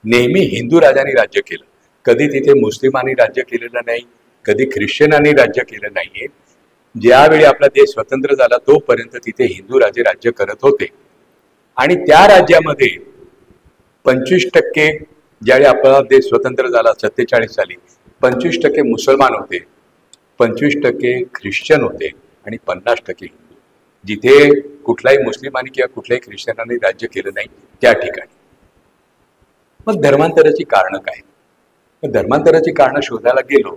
नेहमी हिंदू राजांनी राज्य केलं, कधी तिथे मुस्लिमांनी राज्य केलेलं नाही, कधी ख्रिश्चनांनी राज्य केलं नाहीये. ज्यावेळी आपला देश स्वतंत्र झाला तोपर्यंत तिथे हिंदू राजे राज्य करत होते. आणि त्या राज्यामध्ये 25% ज्यावेळी आपला देश स्वतंत्र झाला 47 साली 25% मुसलमान होते, 25% ख्रिश्चन होते आणि 50% हिंदू. जिथे कुठलाही मुस्लिमांनी किंवा कुठल्याही ख्रिश्चनांनी राज्य केलं नाही त्या ठिकाणी. मग धर्मांतराची कारणं काय? मग धर्मांतराची कारणं शोधायला गेलो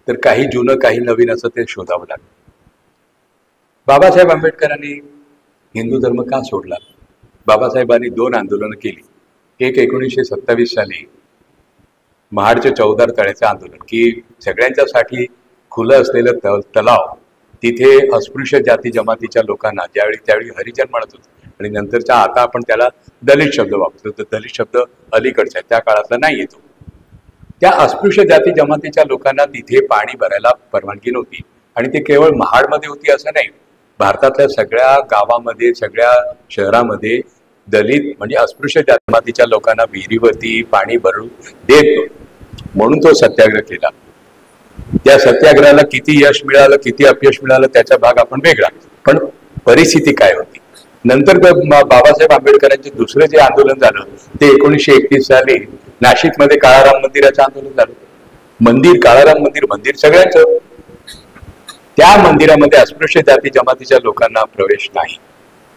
तर काही जुनं काही नवीन असं ते शोधावं लागलं. बाबासाहेब आंबेडकरांनी हिंदू धर्म का सोडला? बाबासाहेबांनी 2 आंदोलनं केली. एक 1927 साली महाडच्या चौदार तळ्याचं आंदोलन, की सगळ्यांच्यासाठी खुलं असलेलं तलाव तिथे अस्पृश्य जाती जमातीच्या लोकांना ज्यावेळी त्यावेळी हरिजन म्हणत होते आणि नंतरच्या आता आपण त्याला दलित शब्द वापरतो, तर दलित शब्द अलीकडचा आहे, त्या काळातला नाही येतो. त्या अस्पृश्य जाती जमातीच्या लोकांना तिथे पाणी भरायला परवानगी नव्हती. आणि ते केवळ महाडमध्ये होती असं नाही, भारतातल्या सगळ्या गावामध्ये सगळ्या शहरामध्ये दलित म्हणजे अस्पृश्य जमातीच्या लोकांना विहिरीवरती पाणी भरून देत नव्हतं. म्हणून तो सत्याग्रह केला. त्या सत्याग्रहाला किती यश मिळालं किती अपयश मिळालं त्याचा भाग आपण वेगळा, पण परिस्थिती काय होती. नंतर बाबासाहेब आंबेडकरांचे दुसरं जे आंदोलन झालं ते 1931 साली नाशिकमध्ये काळाराम मंदिराचं आंदोलन झालं. मंदिर काळाराम मंदिर सगळ्यांचं. त्या मंदिरामध्ये अस्पृश्य जाती जमातीच्या लोकांना प्रवेश नाही.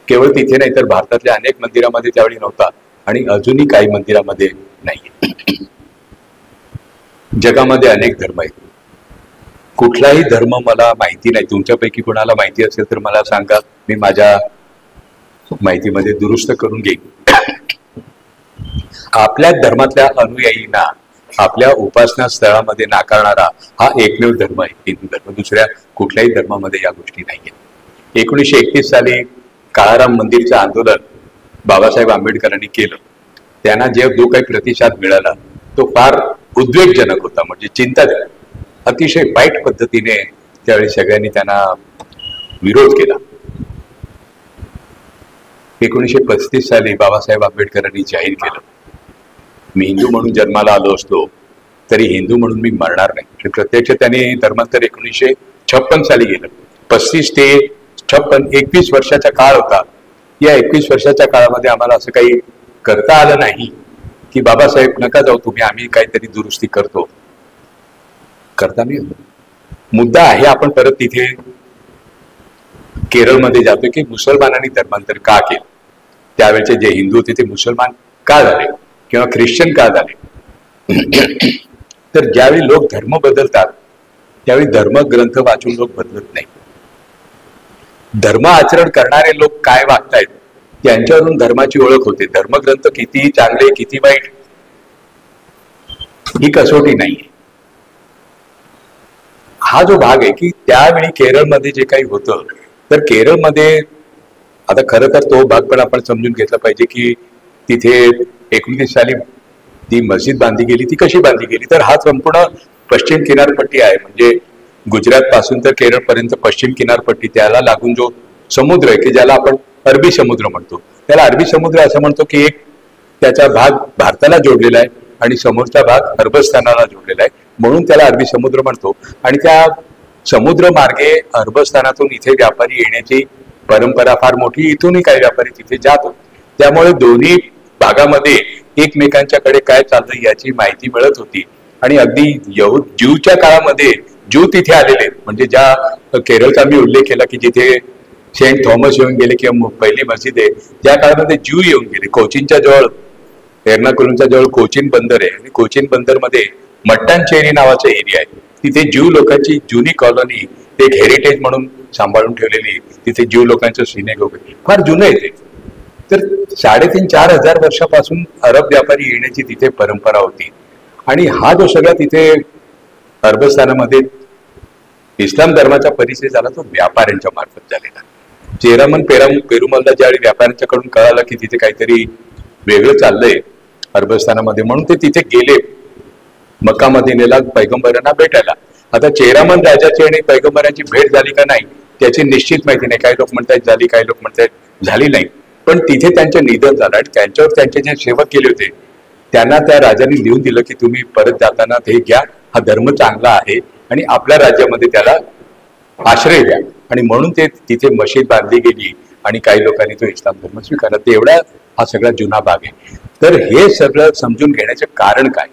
केवळ तिथे नाही तर भारतातल्या अनेक मंदिरामध्ये त्यावेळी नव्हता आणि अजूनही काही मंदिरामध्ये नाही. जगामध्ये अनेक धर्म आहेत. कुठलाही धर्म मला माहिती नाही, तुमच्यापैकी कोणाला माहिती असेल तर मला सांगा, मी माझ्या माहितीमध्ये दुरुस्त करून घेईन. आपल्या धर्मातल्या अनुयायींना आपल्या उपासना स्थळामध्ये नाकारणारा हा एकमेव धर्म आहे हिंदू धर्म. दुसऱ्या कुठल्याही धर्मामध्ये या गोष्टी नाहीये. 1931 साली काळाराम मंदिरचं आंदोलन बाबासाहेब आंबेडकरांनी केलं. त्यांना जो काही प्रतिसाद मिळाला तो फार उद्वेगजनक होता, म्हणजे चिंताजनक. अतिशय वाईट पद्धतीने त्यावेळी सगळ्यांनी त्यांना विरोध केला. 1935 साली बाबासाहेब आंबेडकरांनी जाहीर केलं, मी हिंदू म्हणून जन्माला आलो असतो तरी हिंदू म्हणून मी मरणार नाही. प्रत्यक्ष त्यांनी धर्मांतर 1956 साली गेलं. 35 ते 56 21 वर्षाचा काळ होता. या 21 वर्षाच्या काळामध्ये आम्हाला असं काही करता आलं नाही की बाबासाहेब नका जाऊ तुम्ही, आम्ही काहीतरी दुरुस्ती करतो. करता नाही. मुद्दा आहे आपण परत तिथे केरळमध्ये जातो की मुसलमानांनी धर्मांतर का केलं. त्यावेळेचे जे हिंदू होते ते मुसलमान का झाले किंवा ख्रिश्चन का झाले. तर ज्यावेळी लोक धर्म बदलतात त्यावेळी धर्मग्रंथ वाचून लोक बदलत नाही. धर्म आचरण करणारे लोक काय वागतायत त्यांच्यावरून धर्माची ओळख होते. धर्मग्रंथ किती चांगले किती वाईट ही कसोटी नाहीये. हा जो भाग आहे की त्यावेळी केरळमध्ये जे काही होतं, तर केरळमध्ये आता खरं तर तो भाग पण आपण समजून घेतला पाहिजे की तिथे 19 साली ती मस्जिद बांधली गेली. ती कशी बांधली गेली तर हा संपूर्ण पश्चिम किनारपट्टी आहे, म्हणजे गुजरात पासून तर केरळ पर्यंत पश्चिम किनारपट्टी, त्याला लागून जो समुद्र आहे की ज्याला आपण अरबी समुद्र म्हणतो, त्याला अरबी समुद्र असं म्हणतो की एक त्याचा भाग भारताला जोडलेला आहे आणि समोरचा भाग अरबस्थानाला जोडलेला आहे, म्हणून त्याला अरबी समुद्र म्हणतो. आणि त्या समुद्र मार्गे अरबस्थानातून इथे व्यापारी येण्याची परंपरा फार मोठी, इथूनही काही व्यापारी तिथे जात होते. त्यामुळे दोन्ही भागामध्ये एकमेकांच्याकडे काय चालतं याची माहिती मिळत होती. आणि अगदी ज्यूच्या काळामध्ये ज्यू तिथे आलेले, म्हणजे ज्या केरळचा मी उल्लेख केला की जिथे सेंट थॉमस येऊन गेले किंवा पहिली मस्जिद आहे, त्या काळामध्ये ज्यू येऊन गेले. कोचीनच्या जवळ एर्नाकुलमच्या जवळ कोचीन बंदर आहे आणि कोचीन बंदरमध्ये मट्टानचेरी नावाचा एरिया आहे. तिथे ज्यू लोकांची जुनी कॉलनी, ते एक हेरिटेज म्हणून सांभाळून ठेवलेली, तिथे ज्यू लोकांचं सिनेगोग फार जुनं आहे ते. तर 3,500-4 हजार वर्षापासून अरब व्यापारी येण्याची तिथे परंपरा होती. आणि हा जो सगळा तिथे अरबस्थानामध्ये इस्लाम धर्माचा परिचय झाला तो व्यापाऱ्यांच्या मार्फत झालेला. चेरामन पेरुमलला ज्यावेळी व्यापाऱ्यांच्याकडून कळालं की तिथे काहीतरी वेगळं चाललंय अरबस्थानामध्ये, म्हणून ते तिथे गेले मक्का मदिनेला पैगंबरांना भेटायला. आता चेरामन राजाची आणि पैगंबरांची भेट झाली का नाही त्याची निश्चित माहिती नाही. काही लोक म्हणतात झाली, काही लोक म्हणतात झाली नाही. पण तिथे त्यांचं निधन झालं आणि त्यांच्यावर त्यांचे जे सेवक केले होते त्यांना त्या राजाने लिहून दिलं की तुम्ही परत जाताना ते घ्या, हा धर्म चांगला आहे आणि आपल्या राज्यामध्ये त्याला आश्रय द्या. आणि म्हणून ते तिथे मशीद बांधली गेली आणि काही लोकांनी तो इस्लाम धर्म स्वीकारला. ते एवढा हा सगळा जुना भाग आहे. तर हे सगळं समजून घेण्याचे कारण काय,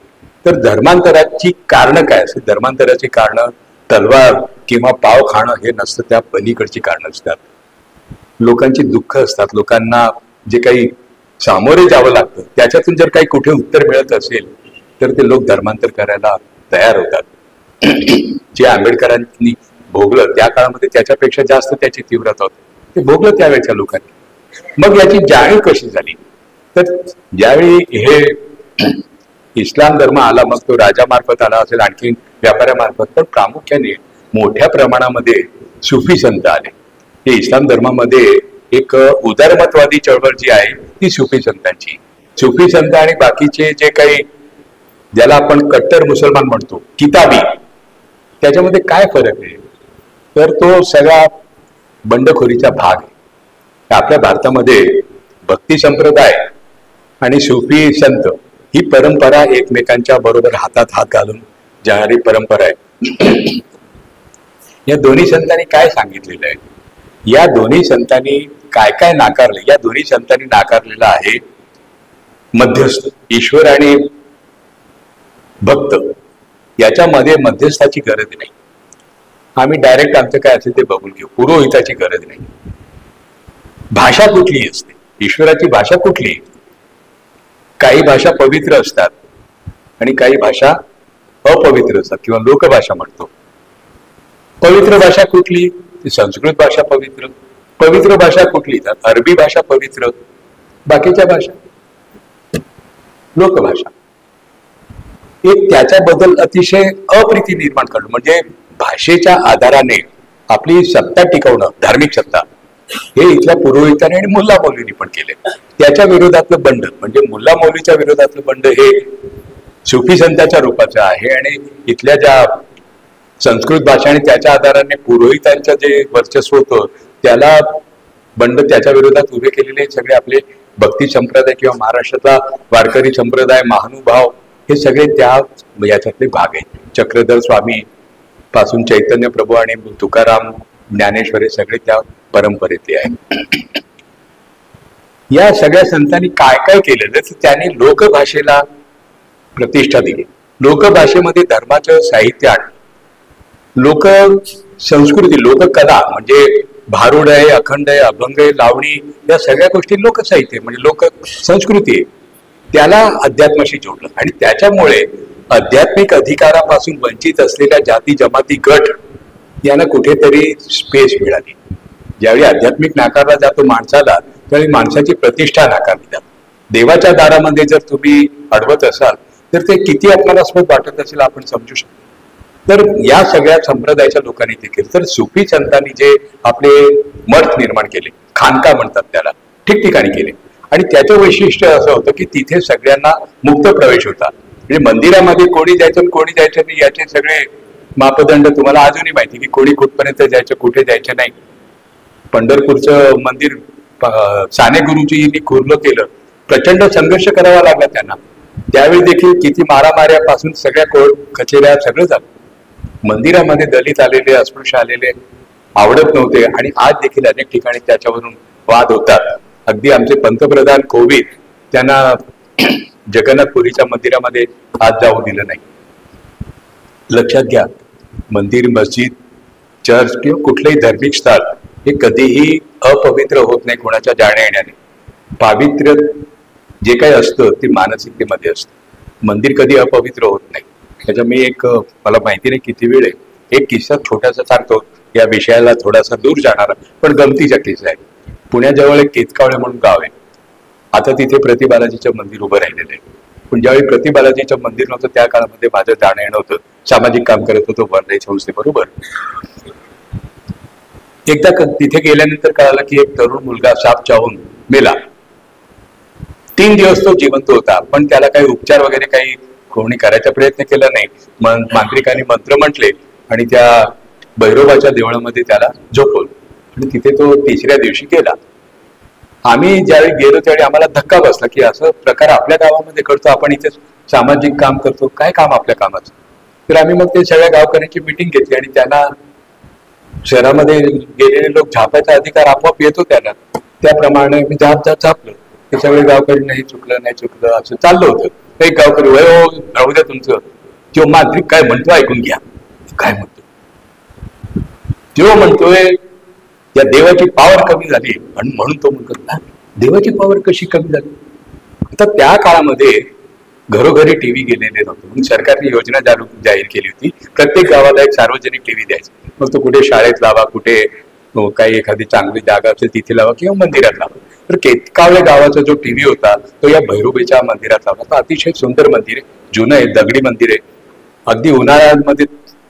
तर धर्मांतराची कारण काय असते. धर्मांतराची कारण तलवार किंवा पाव खाणं हे नसतं, त्या पलीकडची कारण असतात. लोकांची दुःख असतात, लोकांना जे काही सामोरे जावं लागतं त्याच्यातून जर काही कुठे उत्तर मिळत असेल तर ते लोक धर्मांतर करायला तयार होतात. जे आंबेडकरांनी भोगलं त्या काळामध्ये त्याच्यापेक्षा जास्त त्याची तीव्रता होती, ते भोगलं त्यावेळेच्या लोकांनी. मग याची जाणीव कशी झाली, तर ज्यावेळी हे इस्लाम धर्म आला, मग तो राजामार्फत आला असेल, आणखी व्यापाऱ्यामार्फत, पण प्रामुख्याने मोठ्या प्रमाणामध्ये सुफी संत आले. हे इस्लाम धर्मामध्ये एक उदारमतवादी चळवळ जी आहे ती सुफी संतांची. सुफी संत आणि बाकीचे जे काही ज्याला आपण कट्टर मुसलमान म्हणतो, किताबी, त्याच्यामध्ये काय फरक आहे, तर तो सगळा बंडखोरीचा भाग आहे. आपल्या भारतामध्ये भक्ती संप्रदाय आणि सुफी संत ही परंपरा एकमेकांच्या बरोबर हातात हात घालून जाणारी परंपरा आहे. या दोन्ही संतांनी काय सांगितलेलं आहे, या दोन्ही संतांनी काय काय नाकारले. या दोन्ही संतांनी नाकारलेलं आहे मध्यस्थ, ईश्वर आणि भक्त याच्यामध्ये मध्यस्थाची गरज नाही. आम्ही डायरेक्ट आमचं काय असेल ते बघून घेऊ, पुरोहिताची गरज नाही. भाषा कुठली असते, ईश्वराची भाषा कुठली, काही भाषा पवित्र असतात आणि काही भाषा अपवित्र असतात किंवा लोकभाषा म्हणतो. पवित्र भाषा कुठली, ती संस्कृत भाषा पवित्र. पवित्र भाषा कुठली, तर अरबी भाषा पवित्र. बाकीच्या भाषा लोकभाषा. एक त्याच्याबद्दल अतिशय अप्रिती निर्माण करणं, म्हणजे भाषेच्या आधाराने आपली सत्ता टिकवणं, धार्मिक सत्ता, हे इथल्या पुरोहिताने आणि मुल्ला मौलवींनी पण केले. त्याच्या विरोधातलं बंड म्हणजे मुल्ला मौलवीच्या विरोधातलं बंड हे सुफी संतांच्या रूपाचं आहे. आणि इथल्या ज्या संस्कृत भाषा आणि त्याच्या आधाराने पुरोहितांचं जे वर्चस्व होतं त्याला बंड, त्याच्या विरोधात उभे केलेले सगळे आपले भक्ती संप्रदाय किंवा महाराष्ट्रातला वारकरी संप्रदाय, महानुभाव, हे सगळे त्या याच्यातले भाग आहेत. चक्रधर स्वामी पासून चैतन्य प्रभू आणि तुकाराम, ज्ञानेश्वर, हे सगळे त्या परंपरेतले आहेत. या सगळ्या संतांनी काय काय केलेलं, तर त्यांनी लोकभाषेला प्रतिष्ठा दिली. लोकभाषेमध्ये धर्माचं साहित्य आणलं. लोक संस्कृती, लोककला म्हणजे भारुड आहे, अखंड आहे, अभंग आहे, लावणी, या सगळ्या गोष्टी लोकसाहित्य म्हणजे लोक संस्कृती आहे, त्याला अध्यात्माशी जोडलं. आणि त्याच्यामुळे आध्यात्मिक अधिकारापासून वंचित असलेल्या जाती जमाती गट यांना कुठेतरी स्पेस मिळाली. ज्यावेळी आध्यात्मिक नाकारला जातो माणसाला, त्यावेळी माणसाची प्रतिष्ठा नाकारली जाते. देवाच्या दारामध्ये जर तुम्ही अडवत असाल तर ते किती अपमानास्पद वाटत असेल आपण समजू शकतो. तर या सगळ्या संप्रदायाच्या लोकांनी ते केलं. तर सुफी संतांनी जे आपले मठ निर्माण केले, खानका म्हणतात त्याला, ठिकठिकाणी केले. आणि त्याचं वैशिष्ट्य असं होतं की तिथे सगळ्यांना मुक्त प्रवेश होता. म्हणजे मंदिरामध्ये कोणी जायचं कोणी जायचं नाही याचे सगळे मापदंड तुम्हाला अजूनही माहिती की कोणी कुठपर्यंत जायचं, कुठे जायचं नाही. पंढरपूरचं मंदिर साने गुरुजींनी खुरलं केलं, प्रचंड संघर्ष करावा लागला त्यांना. त्यावेळी देखील किती मारामाऱ्यापासून सगळ्या कोर्ट कचेऱ्या सगळं झालं. मंदिरामध्ये दलित आलेले, अस्पृश्य आलेले आवडत नव्हते आणि आज देखील अनेक ठिकाणी त्याच्यावरून वाद होतात. अगदी आमचे पंतप्रधान कोविंद त्यांना जगन्नाथपुरीच्या मंदिरामध्ये आज जाऊ दिलं नाही. लक्षात घ्या, मंदिर, मस्जिद, चर्च किंवा कुठलंही धार्मिक स्थळ हे कधीही अपवित्र होत नाही कोणाच्या जाण्या येण्याने. पावित्र्य जे काही असतं ते मानसिकतेमध्ये असतं. मंदिर कधी अपवित्र होत नाही. त्याच्या मी मला माहिती नाही किती वेळ आहे, एक किस्सा छोटासा सांगतो, या विषयाला थोडासा दूर जाणारा पण गमतीचा किस्सा आहे. पुण्याजवळ एक केतकावळे म्हणून गाव आहे. आता तिथे प्रतिबालाजीचं मंदिर उभं राहिलेलं आहे. पण ज्यावेळी प्रतिबालाजीचं मंदिर नव्हतं त्या काळामध्ये माझं जाणं येणं होतं. सामाजिक काम करत होतो वरदाई संस्थेबरोबर. एकदा तिथे गेल्यानंतर कळालं की एक तरुण मुलगा साप चावून मेला. 3 दिवस तो जिवंत होता, पण त्याला काही उपचार वगैरे काही कोणी करायचा प्रयत्न केला नाही. मांत्रिकांनी मंत्र म्हटले आणि त्या भैरोबाच्या देवळामध्ये त्याला झोपवलं आणि तिथे तो 3ऱ्या दिवशी गेला. आम्ही ज्यावेळी गेलो त्यावेळी आम्हाला धक्का बसला की असं प्रकार आपल्या गावामध्ये घडतो, आपण इथे सामाजिक काम करतो, काय काम आपल्या कामाचं. तर आम्ही मग ते सगळ्या गावकऱ्यांची मिटिंग घेतली आणि त्यांना शहरामध्ये गेलेले लोक झापायचा अधिकार आपोआप येतो त्यांना, त्याप्रमाणे मी झापलं. ते सगळे गावकरी नाही चुकलं असं चाललं होतं. एक गावकरी वय राहू द्या तुमचं, तो मांत्रिक काय म्हणतो ऐकून घ्या. काय म्हणतो तो म्हणतोय त्या देवाची पॉवर कमी झाली आणि म्हणून तो म्हणतो ना देवाची पॉवर कशी कमी झाली. आता त्या काळामध्ये घरोघरी टीव्ही गेलेले नव्हते म्हणून सरकारने योजना जाहीर केली होती, प्रत्येक गावाला एक सार्वजनिक टीव्ही द्यायचा. मग तो कुठे शाळेत लावा, कुठे काही एखादी चांगली जागा असेल तिथे लावा किंवा मंदिरात लावा. तर केतकावळे गावाचा जो टीव्ही होता तो या भैरोबाच्या मंदिरात लावला. तो अतिशय सुंदर मंदिर आहे, जुनं आहे, दगडी मंदिर आहे. अगदी उन्हाळ्यामध्ये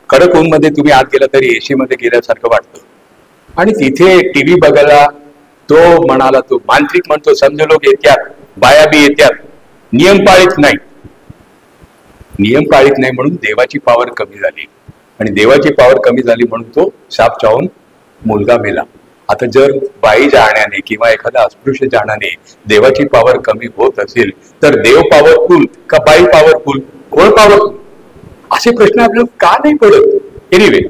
कडक ऊन मध्ये तुम्ही आत गेला तरी एसी मध्ये गेल्यासारखं वाटतं. आणि तिथे टीव्ही बघायला तो म्हणाला, तो मांत्रिक म्हणतो समजे लोक येत्यात, बाया बी येत्यात, नियम पाळीत नाही. नियम पाळीत नाही म्हणून देवाची पॉवर कमी झाली आणि देवाची पॉवर कमी झाली म्हणून तो साप चावून मुलगा मेला. आता जर बाई जाण्याने किंवा एखादा अस्पृश्य जाण्याने देवाची पॉवर कमी होत असेल तर देव पॉवरफुल का बाई पॉवरफुल, कोण पॉवरफुल, असे प्रश्न आपल्याला का नाही पडत. एनिवे,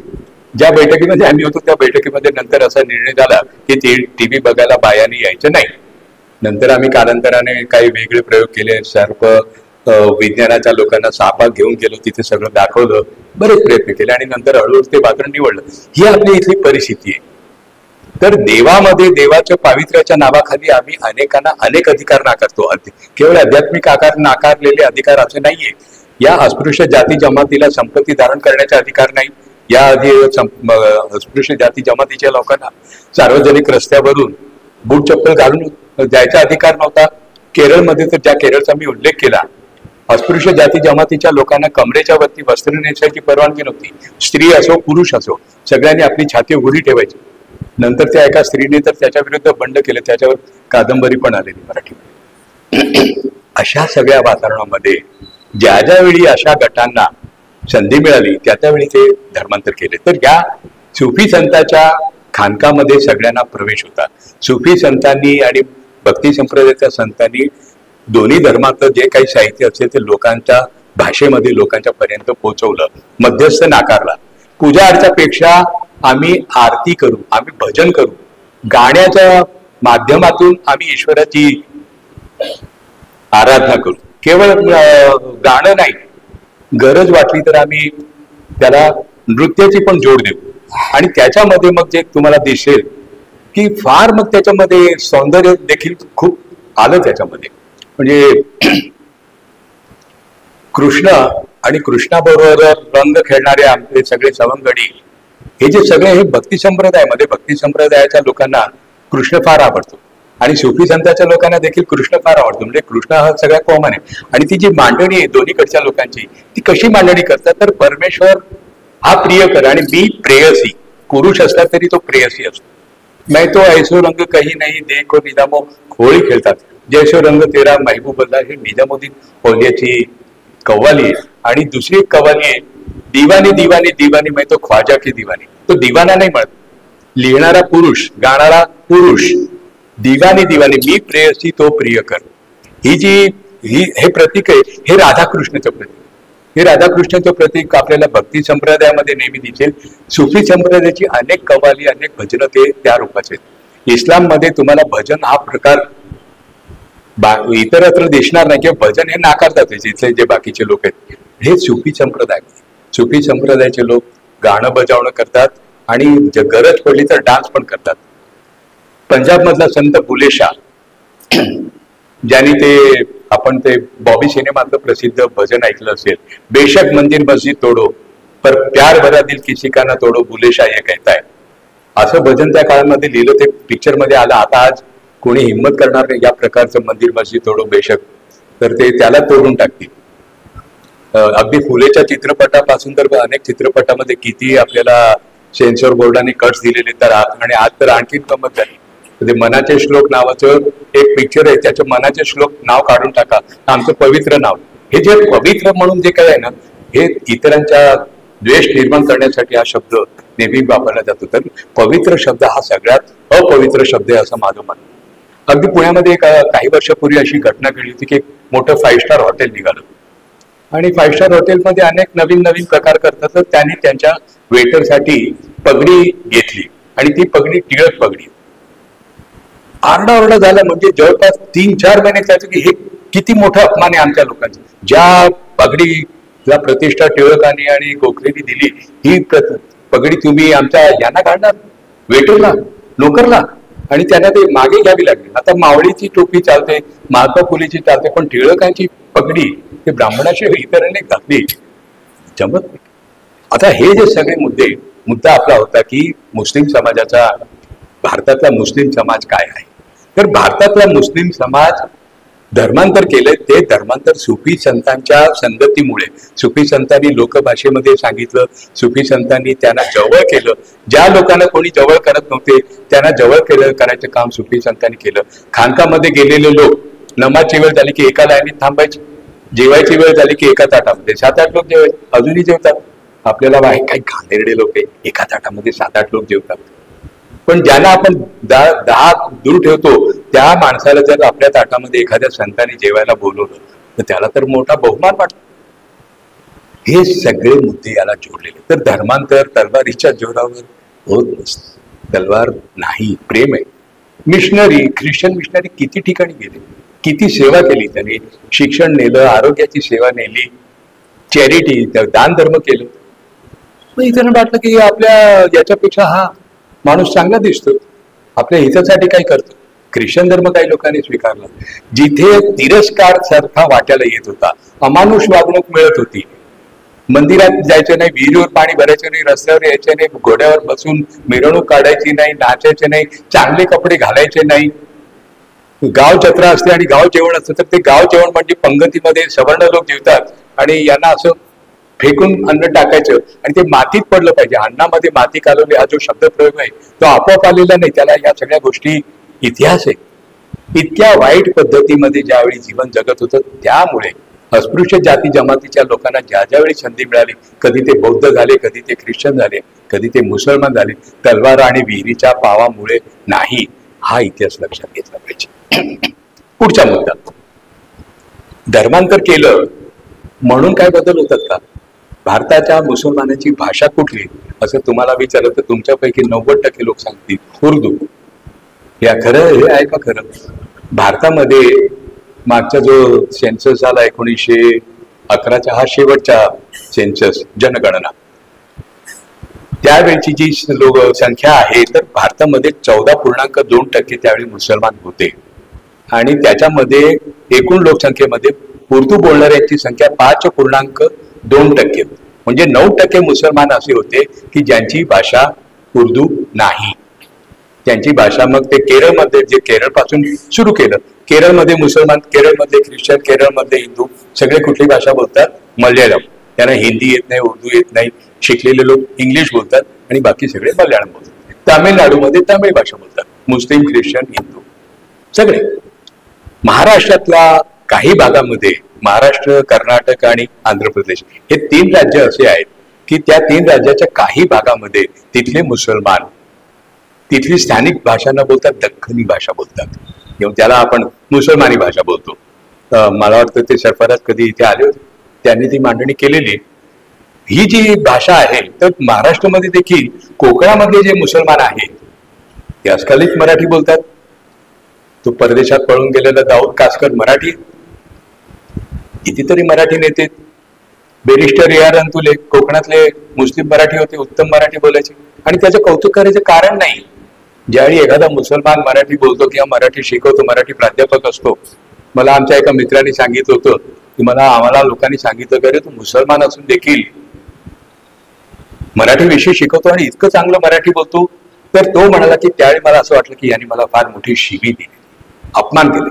ज्या बैठकीमध्ये आम्ही होतो त्या बैठकीमध्ये नंतर असा निर्णय झाला की टीव्ही बघायला बायाने यायचं नाही. नंतर आम्ही कालांतराने काही वेगळे प्रयोग केले. सर्प विज्ञानाच्या लोकांना सापा घेऊन गेलो, तिथे सगळं दाखवलं, बरेच प्रयत्न केले आणि नंतर हळूहळू ते वातावरण निवडलं. ही आपली इथली परिस्थिती आहे. तर देवामध्ये देवाच्या पावित्र्याच्या नावाखाली आम्ही अनेकांना अनेक अधिकार नाकारतो. केवळ आध्यात्मिक आकार नाकारलेले अधिकार असे नाहीये. या अस्पृश्य जाती जमातीला संपत्ती धारण करण्याचा अधिकार नाही. या आधी अस्पृश्य जाती जमातीच्या लोकांना सार्वजनिक रस्त्यावरून बूट चप्पल घालून जायचा अधिकार नव्हता. केरळमध्ये तर ज्या केरळचा मी उल्लेख केला, अस्पृश्य जाती जमातीच्या लोकांना कमरेच्या वरती वस्त्र नेसायची परवानगी नव्हती. स्त्री असो पुरुष असो सगळ्यांनी आपली छाती उघडी ठेवायची. नंतर त्या एका स्त्रीने तर त्याच्या विरुद्ध बंड केले, त्याच्यावर कादंबरी पण आलेली मराठीमध्ये. अशा सगळ्या वातावरणामध्ये ज्या ज्यावेळी अशा गटांना संधी मिळाली त्या त्यावेळी ते धर्मांतर केले. तर या सुफी संतांच्या खानकामध्ये सगळ्यांना प्रवेश होता. सुफी संतांनी आणि भक्ती संप्रदायाच्या संतांनी दोन्ही धर्मातलं जे काही साहित्य असेल ते लोकांच्या भाषेमध्ये लोकांच्या पर्यंत पोहोचवलं. मध्यस्थ नाकारला. पूजा अर्चापेक्षा आम्ही आरती करू, आम्ही भजन करू, गाण्याच्या माध्यमातून आम्ही ईश्वराची आराधना करू. केवळ गाणं नाही, गरज वाटली तर आम्ही त्याला नृत्याची पण जोड देऊ. आणि त्याच्यामध्ये मग जे तुम्हाला दिसेल की फार मग त्याच्यामध्ये सौंदर्य देखील खूप आलं त्याच्यामध्ये. म्हणजे कृष्ण आणि कृष्णाबरोबर रंग खेळणारे आमचे सगळे सवंगडी, हे जे सगळे हे भक्ती संप्रदायामध्ये, भक्ती संप्रदायाच्या लोकांना कृष्ण फार आवडतो आणि सुफी संतांच्या लोकांना देखील कृष्ण फार आवडतो. म्हणजे कृष्ण हा सगळ्या कॉमन आहे. आणि ती जी मांडणी आहे दोन्हीकडच्या लोकांची, ती कशी मांडणी करतात तर परमेश्वर हा प्रियकर आणि मी प्रेयसी. पुरुष असला तरी तो प्रेयसी असतो. मैं तो ऐसो रंग काही नाही देखो निजामो, होळी खेळतात. जैसो रंग तेरा महबूबल्ला, हे निजामुद्दीन औलियाची कव्वाली आहे. आणि दुसरी एक कव्वाली आहे, दिवानी दिवानी दिवानी मैं तो ख्वाजा की दिवानी. तो दिवाना नाही म्हणत, लिहिणारा पुरुष, गाणारा पुरुष. दिवानी दिवानी, मी प्रेयसी तो प्रियकर. हे प्रतीक आहे, हे राधाकृष्णाचं प्रतीक. हे राधाकृष्णाचं प्रतीक आपल्याला भक्ती संप्रदायामध्ये नेहमी दिसेल. सुफी संप्रदायाची अनेक कव्वाली, अनेक भजनं ते त्या रूपाचे आहेत. इस्लाममध्ये तुम्हाला भजन हा प्रकार इतरत्र दिसणार नाही, किंवा भजन हे नाकारतात इथले जे बाकीचे लोक आहेत. हे सुफी संप्रदाय, सुफी संप्रदायाचे लोक गाणं बजावणं करतात आणि गरज पडली तर डान्स पण करतात. पंजाब मधला संत बुले शाह, ज्यांनी ते आपण ते बॉबी सिनेमातलं प्रसिद्ध भजन ऐकलं असेल, बेशक मंदिर मस्जिद तोडो पर प्यार भरा दिल किसी का ना तोडो, बुले शाह हे कहताय. असं भजन त्या काळामध्ये लिहिलं, ते पिक्चर मध्ये आलं. आता आज कोणी हिंमत करणार नाही या प्रकारचं मंदिर मस्जिद तोडो बेशक, तर ते त्याला तोडून टाकतील. अगदी फुलेच्या चित्रपटापासून तर अनेक चित्रपटामध्ये किती आपल्याला सेन्सॉर बोर्डाने कट्स दिलेले, तर आणि आज तर आणखी गंमत झाली. ते मनाचे श्लोक नावाचं एक पिक्चर आहे, त्याचं मनाचे श्लोक नाव काढून टाका, आमचं पवित्र नाव. हे जे पवित्र म्हणून जे काय आहे ना, हे इतरांच्या द्वेष निर्माण करण्यासाठी हा शब्द नेहमी वापरला जातो. तर पवित्र शब्द हा सगळ्यात अपवित्र शब्द आहे असं माझं म्हणणं. अगदी पुण्यामध्ये काही वर्षापूर्वी अशी घटना घडली होती की एक मोठं 5 स्टार हॉटेल निघालं आणि 5 स्टार हॉटेलमध्ये अनेक नवीन नवीन प्रकार करतात. तर त्यांनी त्यांच्या वेटरसाठी पगडी घेतली आणि ती पगडी टिळक पगडी. आरडाओरडा झाला, म्हणजे जवळपास 3-4 महिने त्याचं की हे किती मोठा अपमान आहे आमच्या लोकांचा. ज्या पगडीला प्रतिष्ठा टिळकांनी आणि गोखलेनी दिली, ही पगडी तुम्ही आमच्या यांना काढणार, वेटरला, नोकरला, आणि त्यांना ते मागे घ्यावी लागली. आता मावळीची टोपी चालते, महात्मा फुलेची चालते, पण टिळकांची पगडी ते ब्राह्मणाशिवाय इतरांनी घातली, जमत नाही. आता हे जे सगळे मुद्दा आपला होता की मुस्लिम समाजाचा, भारतातला मुस्लिम समाज काय आहे. तर भारतातला मुस्लिम समाज धर्मांतर केलंय. ते धर्मांतर सुफी संतांच्या संगतीमुळे, सुफी संतांनी लोकभाषेमध्ये सांगितलं, सुफी संतांनी त्यांना जवळ केलं. ज्या लोकांना कोणी जवळ करत नव्हते त्यांना जवळ करायचं काम सुफी संतांनी केलं. खानकामध्ये गेलेले लोक नमाजची वेळ झाली की एका लाईनीत थांबायचे, जेवायची वेळ झाली की एका ताटामध्ये 7-8 लोक जेवायचे. अजूनही जेवतात. आपल्याला काही घाणेरडे लोक आहे, एका ताटामध्ये 7-8 लोक जेवतात. पण ज्यांना आपण 10 दूर ठेवतो, त्या माणसाला जर आपल्या ताटामध्ये एखाद्या संतांनी जेवायला बोलवलं तर त्याला तर मोठा बहुमान वाटतो. हे सगळे मुद्दे याला जोडलेले. तर धर्मांतर तलवारीच्या जोरावर होत नसतं, तलवार नाही, प्रेम आहे. मिशनरी, ख्रिश्चन मिशनरी किती ठिकाणी गेले, किती सेवा केली त्यांनी, शिक्षण नेलं, आरोग्याची सेवा नेली, चॅरिटी, दान धर्म केलं. मग इथं वाटलं की आपल्या याच्यापेक्षा हा माणूस चांगला दिसतो, आपल्या हितासाठी काय करतो. ख्रिश्चन धर्म काही लोकांनी स्वीकारला. जिथे तिरस्कार सारखा वाट्याला येत होता, अमानुष वागणूक मिळत होती, मंदिरात जायचं नाही, विहिरीवर पाणी भरायचं नाही, रस्त्यावर यायचं नाही, घोड्यावर बसून मिरवणूक काढायची नाही, नाचायचे नाही, चांगले कपडे घालायचे नाही, गाव जत्रा असते आणि गाव जेवण असतं, तर ते गाव जेवण म्हणजे पंगतीमध्ये सवर्ण लोक जेवतात आणि यांना असं फेकून अन्न टाकायचं आणि ते मातीत पडलं पाहिजे. अन्नामध्ये माती कालवली हा जो शब्द प्रयोग आहे तो आपोआप आलेला नाही, त्याला या सगळ्या गोष्टी इतिहास आहे. इतक्या वाईट पद्धतीमध्ये ज्यावेळी जीवन जगत होतं, त्यामुळे अस्पृश्य जाती जमातीच्या लोकांना ज्यावेळी संधी मिळाली, कधी ते बौद्ध झाले, कधी ते ख्रिश्चन झाले, कधी ते मुसलमान झाले, तलवार आणि विहिरीच्या पावामुळे नाही, हा इतिहास लक्षात घेतला पाहिजे. पुढचा मुद्दा, धर्मांतर केलं म्हणून काय बदल होतात का. भारताच्या मुसलमानांची भाषा कुठली असं तुम्हाला विचारलं तर तुमच्यापैकी 90% लोक सांगतील उर्दू. या खरं हे आहे का खरं. भारतामध्ये मागचा जो सेन्सस झाला 1911चा, हा शेवटचा सेन्सस, जनगणना, त्यावेळची जी संख्या आहे तर भारतामध्ये 14.2% त्यावेळी मुसलमान होते आणि त्याच्यामध्ये एकूण लोकसंख्येमध्ये उर्दू बोलणाऱ्यांची संख्या 5.2%, म्हणजे 9% मुसलमान असे होते की ज्यांची भाषा उर्दू नाही. त्यांची भाषा, मग ते केरळमध्ये, जे केरळ पासून सुरू केलं, केरळमध्ये मुसलमान, केरळमध्ये ख्रिश्चन, केरळमध्ये हिंदू, सगळे कुठली भाषा बोलतात, मल्याळम. त्यांना हिंदी येत नाही, उर्दू येत नाही, शिकलेले लोक इंग्लिश बोलतात आणि बाकी सगळे मल्याळम बोलतात. तामिळनाडूमध्ये तामिळ भाषा बोलतात, मुस्लिम, ख्रिश्चन, हिंदू सगळे. महाराष्ट्रातल्या काही भागामध्ये, महाराष्ट्र, कर्नाटक आणि आंध्र प्रदेश हे 3 राज्य असे आहेत की त्या 3 राज्याच्या काही भागामध्ये तिथले मुसलमान तिथली स्थानिक भाषा न बोलतात, दख्खनी भाषा बोलतात, त्याला आपण मुसलमानी भाषा बोलतो. मला वाटतं ते सरफराज कधी इथे आले होते, त्यांनी ती मांडणी केलेली. ही जी भाषा आहे, तर महाराष्ट्रामध्ये देखील कोकणामधले जे मुसलमान आहेत ते अस्खलित मराठी बोलतात. तो परदेशात पळून गेलेला दाऊद कासकर मराठी, कितीतरी मराठी नेते, बेरिस्टर ए आर अंतुले कोकणातले मुस्लिम मराठी होते, उत्तम मराठी बोलायचे आणि त्याचं कौतुक करायचं कारण नाही. ज्यावेळी एखादा मुसलमान मराठी बोलतो किंवा मराठी शिकवतो, मराठी प्राध्यापक असतो, मला आमच्या एका मित्रांनी सांगितलं होतं की आम्हाला लोकांनी सांगितलं की अरे तू मुसलमान असून देखील मराठी विषय शिकवतो आणि इतकं चांगलं मराठी बोलतो. तर तो म्हणाला की त्यावेळी मला असं वाटलं की यांनी मला फार मोठी शिवी दिली, अपमान केले.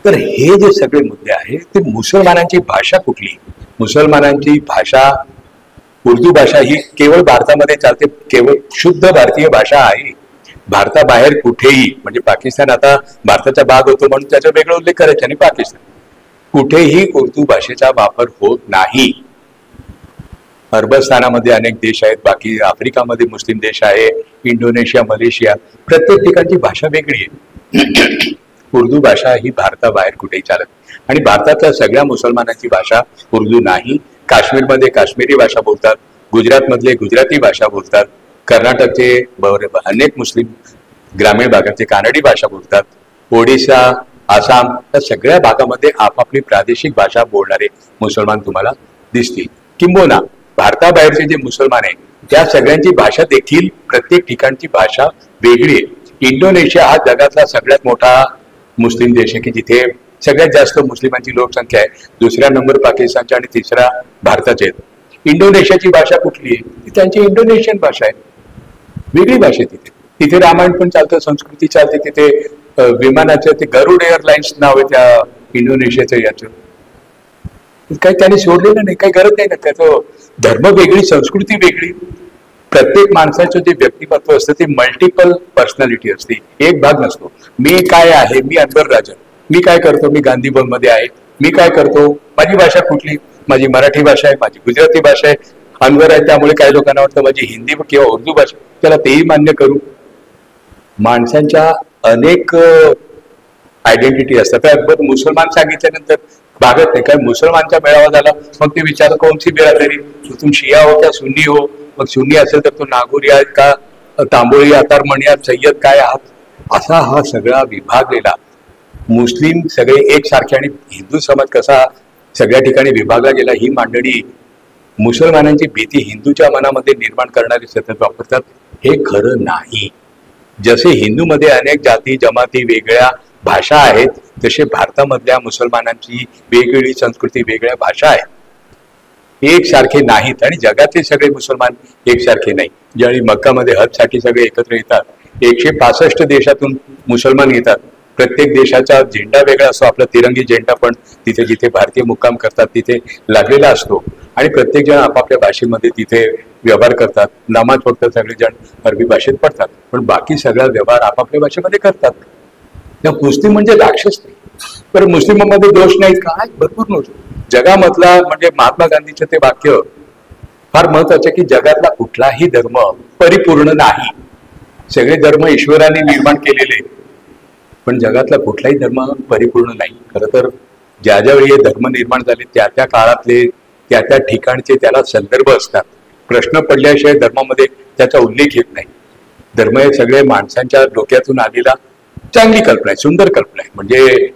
तर हे जे सगळे मुद्दे आहेत ते मुसलमानांची भाषा कुठली, मुसलमानांची भाषा उर्दू भाषा ही केवळ भारतामध्ये चालते, केवळ शुद्ध भारतीय भाषा आहे. भारताबाहेर कुठेही, म्हणजे पाकिस्तान आता भारताचा भाग होतो म्हणून त्याचा वेगळा उल्लेख करायचा, आणि पाकिस्तान कुठेही उर्दू भाषेचा वापर होत नाही. अरबस्तानामध्ये अनेक देश आहेत, बाकी आफ्रिकामध्ये मुस्लिम देश आहे, इंडोनेशिया, मलेशिया, प्रत्येक ठिकाणची भाषा वेगळी आहे. उर्दू भाषा ही भारताबाहेर कुठेही चालत, आणि भारतातल्या सगळ्या मुसलमानांची भाषा उर्दू नाही. काश्मीरमध्ये काश्मीरी भाषा बोलतात, गुजरातमधले गुजराती भाषा बोलतात, कर्नाटकचे अनेक मुस्लिम ग्रामीण भागातले कानडी भाषा बोलतात, ओडिशा, आसाम या सगळ्या भागामध्ये आपापली प्रादेशिक भाषा बोलणारे मुसलमान तुम्हाला दिसतील. किंबहुना भारताबाहेरचे जे मुसलमान आहेत त्या सगळ्यांची भाषा देखील प्रत्येक ठिकाणची भाषा वेगळी आहे. इंडोनेशिया हा जगातला सगळ्यात मोठा मुस्लिम देश आहे की जिथे सगळ्यात जास्त मुस्लिमांची लोकसंख्या आहे. दुसऱ्या नंबर पाकिस्तानच्या आणि तिसरा भारताचे आहेत. इंडोनेशियाची भाषा कुठली आहे? ती त्यांची इंडोनेशियन भाषा आहे, वेगळी भाषा आहे तिथे. तिथे रामायण पण चालतं, संस्कृती चालते तिथे. विमानाचं ते गरुड एअरलाइन्स नाव आहे त्या इंडोनेशियाचं. याचं काही त्याने सोडलेलं नाही, काही गरज नाही ना. त्याचं धर्म वेगळी, संस्कृती वेगळी. प्रत्येक माणसाचं जे व्यक्तिमत्व असतं ते मल्टिपल पर्सनॅलिटी असते, एक भाग नसतो. मी काय आहे, मी अनवर राजन, मी काय करतो, मी गांधी भवन मध्ये आहे, मी काय करतो, माझी भाषा कुठली, माझी मराठी भाषा आहे, माझी गुजराती भाषा आहे. अनवर आहे त्यामुळे काही लोकांना वाटतं माझी हिंदी किंवा उर्दू भाषा, त्याला तेही मान्य करू. माणसांच्या अनेक आयडेंटिटी असतात. त्याबद्दल मुसलमान सांगितल्यानंतर भागत नाही. काय मुसलमानचा मेळावा झाला मग ते विचार कोणची बिरादरी, तुम शिया हो क्या सुन्नी हो, मग सुन्नी असेल तर तो नागोरी आहे का, तांबोळी, अतारमणी, सय्यद काय आहात, असा हा सगळा विभागलेला. मुस्लिम सगळे एकसारखे आणि हिंदू समाज कसा सगळ्या ठिकाणी विभागला गेला, ही मांडणी मुसलमानांची भीती हिंदूच्या मनामध्ये निर्माण करणारी सतत वापरतात. हे खरं नाही. जसे हिंदूमध्ये अनेक जाती जमाती वेगळ्या भाषा आहेत, तसे भारतामधल्या मुसलमानांची वेगवेगळी संस्कृती, वेगळ्या भाषा आहेत, एकसारखे नाहीत. आणि जगातले सगळे मुसलमान एकसारखे नाही. ज्यावेळी मक्कामध्ये हजसाठी सगळे एकत्र येतात, 165 देशातून मुसलमान येतात. प्रत्येक देशाचा झेंडा वेगळा असतो. आपला तिरंगी झेंडा पण तिथे जिथे भारतीय मुक्काम करतात तिथे लागलेला असतो. आणि प्रत्येक जण आपापल्या भाषेमध्ये तिथे व्यवहार करतात. नमाज फक्त सगळेजण अरबी भाषेत पडतात, पण बाकी सगळा व्यवहार आपापल्या भाषेमध्ये करतात. त्या मुस्लिम म्हणजे राक्षस नाही. पण मुस्लिमांमध्ये दोष नाहीत का? भरपूर दोष. जगामधला म्हणजे महात्मा गांधीचं ते वाक्य फार महत्वाचं की जगातला कुठलाही धर्म परिपूर्ण नाही. सगळे धर्म ईश्वराने निर्माण केलेले, पण जगातला कुठलाही धर्म परिपूर्ण नाही. खरं तर ज्या ज्यावेळी हे धर्म निर्माण झाले त्या त्या काळातले त्या त्या ठिकाणचे त्याला संदर्भ असतात. प्रश्न पडल्याशिवाय धर्मामध्ये त्याचा उल्लेख येत नाही. धर्म हे सगळे माणसांच्या डोक्यातून आलेला चांगली कल्पना आहे, सुंदर कल्पना आहे. म्हणजे